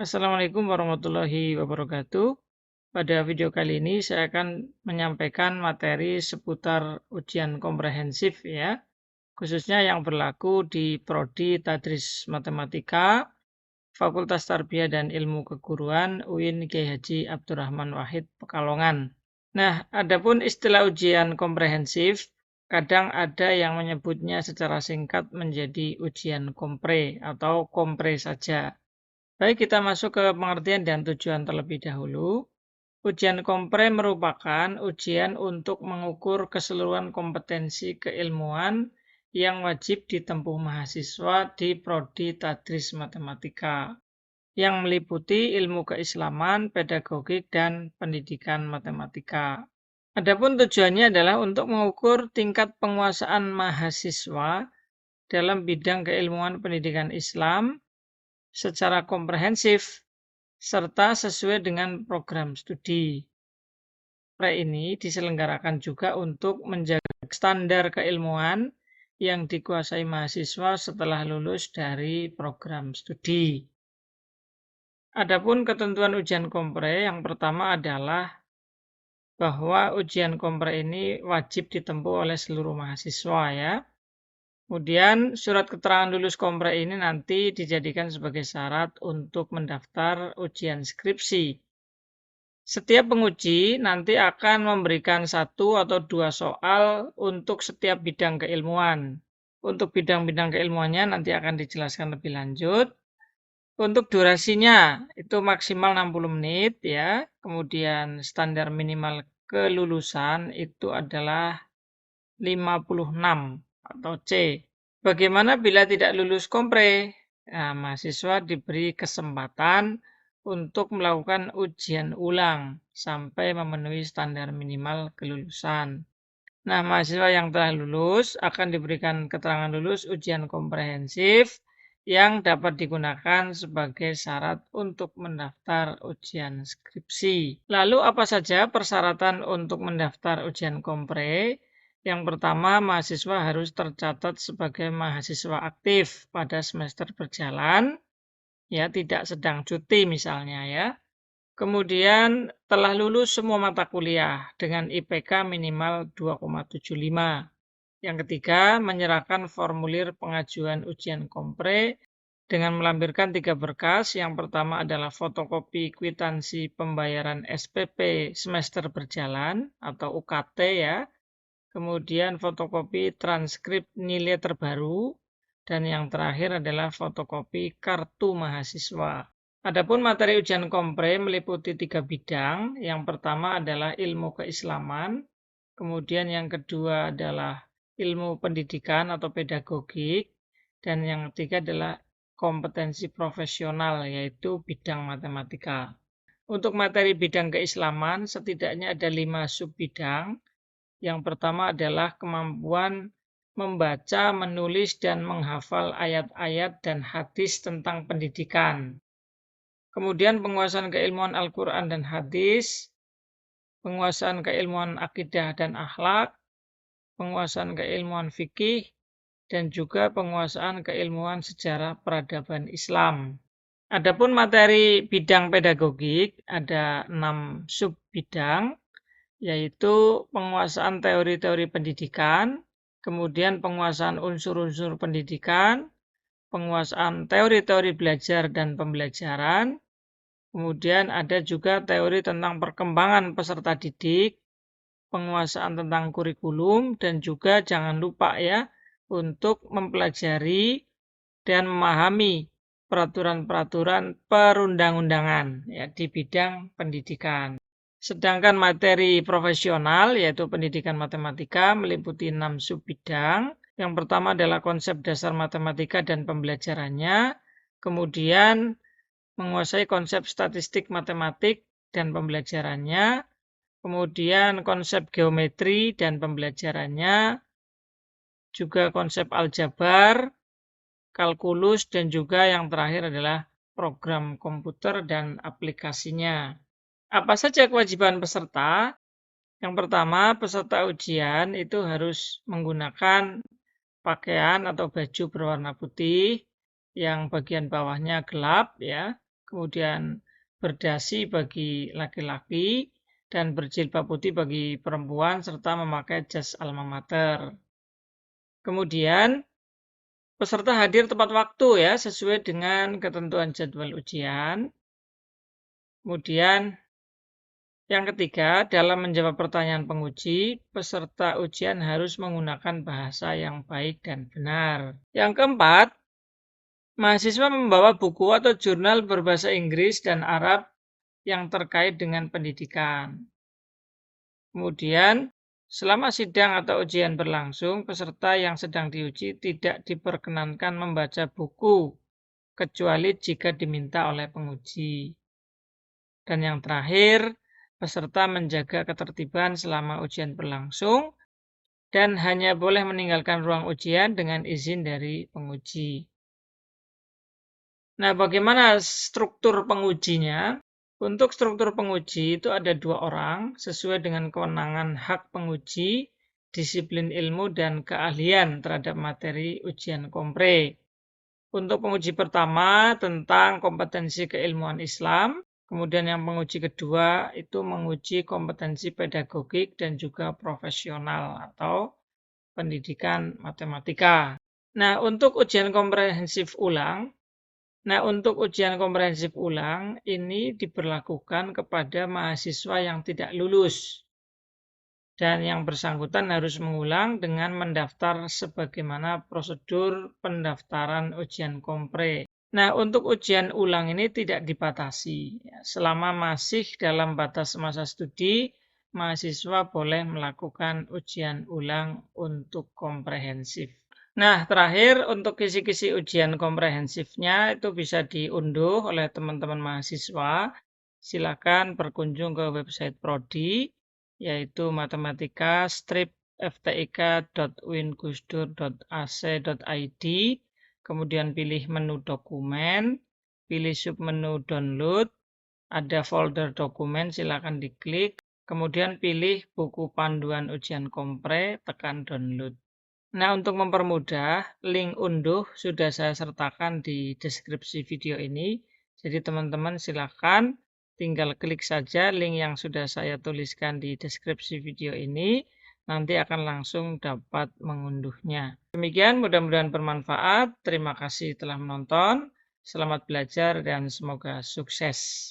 Assalamualaikum warahmatullahi wabarakatuh. Pada video kali ini saya akan menyampaikan materi seputar ujian komprehensif ya, khususnya yang berlaku di Prodi Tadris Matematika, Fakultas Tarbiyah dan Ilmu Keguruan UIN Kiai Haji Abdurrahman Wahid Pekalongan. Nah, adapun istilah ujian komprehensif, kadang ada yang menyebutnya secara singkat menjadi ujian kompre atau kompre saja. Baik, kita masuk ke pengertian dan tujuan terlebih dahulu. Ujian kompre merupakan ujian untuk mengukur keseluruhan kompetensi keilmuan yang wajib ditempuh mahasiswa di Prodi Tadris Matematika, yang meliputi ilmu keislaman, pedagogik, dan pendidikan matematika. Adapun tujuannya adalah untuk mengukur tingkat penguasaan mahasiswa dalam bidang keilmuan pendidikan Islam secara komprehensif serta sesuai dengan program studi. Ini diselenggarakan juga untuk menjaga standar keilmuan yang dikuasai mahasiswa setelah lulus dari program studi. Adapun ketentuan ujian kompre, yang pertama adalah bahwa ujian kompre ini wajib ditempuh oleh seluruh mahasiswa ya. Kemudian surat keterangan lulus kompre ini nanti dijadikan sebagai syarat untuk mendaftar ujian skripsi. Setiap penguji nanti akan memberikan 1 atau 2 soal untuk setiap bidang keilmuan. Untuk bidang-bidang keilmuannya nanti akan dijelaskan lebih lanjut. Untuk durasinya itu maksimal 60 menit ya. Kemudian standar minimal kelulusan itu adalah 56 atau C. Bagaimana bila tidak lulus kompre? Nah, mahasiswa diberi kesempatan untuk melakukan ujian ulang sampai memenuhi standar minimal kelulusan. Nah, mahasiswa yang telah lulus akan diberikan keterangan lulus ujian komprehensif yang dapat digunakan sebagai syarat untuk mendaftar ujian skripsi. Lalu apa saja persyaratan untuk mendaftar ujian kompre? Yang pertama, mahasiswa harus tercatat sebagai mahasiswa aktif pada semester berjalan, ya tidak sedang cuti misalnya ya. Kemudian telah lulus semua mata kuliah dengan IPK minimal 2,75. Yang ketiga, menyerahkan formulir pengajuan ujian kompre dengan melampirkan 3 berkas. Yang pertama adalah fotokopi kwitansi pembayaran SPP semester berjalan atau UKT ya. Kemudian fotokopi transkrip nilai terbaru. Dan yang terakhir adalah fotokopi kartu mahasiswa. Adapun materi ujian kompre meliputi 3 bidang. Yang pertama adalah ilmu keislaman. Kemudian yang kedua adalah ilmu pendidikan atau pedagogik. Dan yang ketiga adalah kompetensi profesional, yaitu bidang matematika. Untuk materi bidang keislaman setidaknya ada 5 subbidang. Yang pertama adalah kemampuan membaca, menulis, dan menghafal ayat-ayat dan hadis tentang pendidikan. Kemudian penguasaan keilmuan Al-Quran dan hadis, penguasaan keilmuan akidah dan akhlak, penguasaan keilmuan fikih, dan juga penguasaan keilmuan sejarah peradaban Islam. Adapun materi bidang pedagogik ada 6 subbidang, yaitu penguasaan teori-teori pendidikan, kemudian penguasaan unsur-unsur pendidikan, penguasaan teori-teori belajar dan pembelajaran, kemudian ada juga teori tentang perkembangan peserta didik, penguasaan tentang kurikulum, dan juga jangan lupa ya untuk mempelajari dan memahami peraturan-peraturan perundang-undangan ya di bidang pendidikan. Sedangkan materi profesional yaitu pendidikan matematika meliputi 6 subbidang. Yang pertama adalah konsep dasar matematika dan pembelajarannya, kemudian menguasai konsep statistik matematik dan pembelajarannya, kemudian konsep geometri dan pembelajarannya, juga konsep aljabar, kalkulus, dan juga yang terakhir adalah program komputer dan aplikasinya. Apa saja kewajiban peserta? Yang pertama, peserta ujian itu harus menggunakan pakaian atau baju berwarna putih yang bagian bawahnya gelap ya. kemudian berdasi bagi laki-laki, dan berjilbab putih bagi perempuan, serta memakai jas alma mater. Kemudian, peserta hadir tepat waktu ya, sesuai dengan ketentuan jadwal ujian. Kemudian, yang ketiga, dalam menjawab pertanyaan penguji, peserta ujian harus menggunakan bahasa yang baik dan benar. Yang keempat, mahasiswa membawa buku atau jurnal berbahasa Inggris dan Arab yang terkait dengan pendidikan. Kemudian, selama sidang atau ujian berlangsung, peserta yang sedang diuji tidak diperkenankan membaca buku, kecuali jika diminta oleh penguji. Dan yang terakhir, peserta menjaga ketertiban selama ujian berlangsung dan hanya boleh meninggalkan ruang ujian dengan izin dari penguji. Nah, bagaimana struktur pengujinya? Untuk struktur penguji itu ada 2 orang sesuai dengan kewenangan hak penguji, disiplin ilmu, dan keahlian terhadap materi ujian kompre. Untuk penguji pertama tentang kompetensi keilmuan Islam, kemudian yang penguji kedua itu menguji kompetensi pedagogik dan juga profesional atau pendidikan matematika. Nah, untuk ujian komprehensif ulang, ini diberlakukan kepada mahasiswa yang tidak lulus. Dan yang bersangkutan harus mengulang dengan mendaftar sebagaimana prosedur pendaftaran ujian kompre. Nah, untuk ujian ulang ini tidak dibatasi. Selama masih dalam batas masa studi, mahasiswa boleh melakukan ujian ulang untuk komprehensif. Nah, terakhir untuk kisi-kisi ujian komprehensifnya itu bisa diunduh oleh teman-teman mahasiswa. Silakan berkunjung ke website Prodi, yaitu matematika-ftik.uingusdur.ac.id, kemudian pilih menu dokumen, pilih submenu download, ada folder dokumen, silakan diklik, kemudian pilih buku panduan ujian kompre, tekan download. Nah, untuk mempermudah, link unduh sudah saya sertakan di deskripsi video ini. Jadi teman-teman silakan tinggal klik saja link yang sudah saya tuliskan di deskripsi video ini. Nanti akan langsung dapat mengunduhnya. Demikian, mudah-mudahan bermanfaat. Terima kasih telah menonton. Selamat belajar dan semoga sukses.